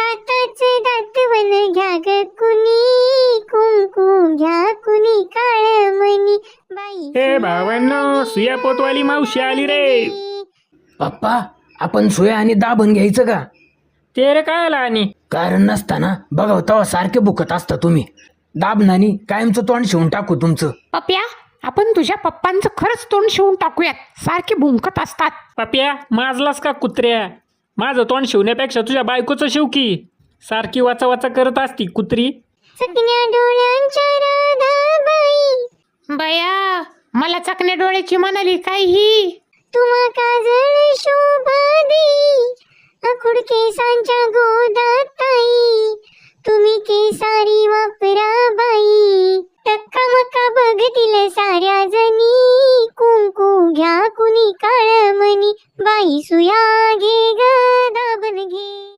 दाताचे दातवन घ्या ग कुणी, कुंकू घ्या कुणी काळमणी बाई. ए भावांनो, सुया पोतवाली मावशी आली रे. पप्पा, आपण सोया आणि दाबण घ्यायचं का? ते रे काय आला आणि कारण नसताना बघा तेव्हा सारखे बुकत असता तुम्ही. दाबनानी कायमचं तोंड शिवून टाकू तुमचं. पप्या, आपण तुझ्या पप्पांचं खरंच तोंड शिवून टाकूयात, सारखे भुंकत असतात. पप्या माजलास का कुत्र्या? माझं तोंड शिवण्यापेक्षा तुझ्या बायकोचं शिव की. सारखी वाचा वाचा करत असती कुत्री. चकण्या डोळ्यांच्या राधाबाई, बया, मला चकण्या डोळ्याची म्हणाली काय ही? तुम्हा काजळ शोभा देई, आखुड केसांच्या गोदात ताई, तुम्ही केसारी वापरा बाई. टक्का मक्का बघतील साऱ्या जणी, कुंकू घ्या कुणी काळमणी बाई. सुया घे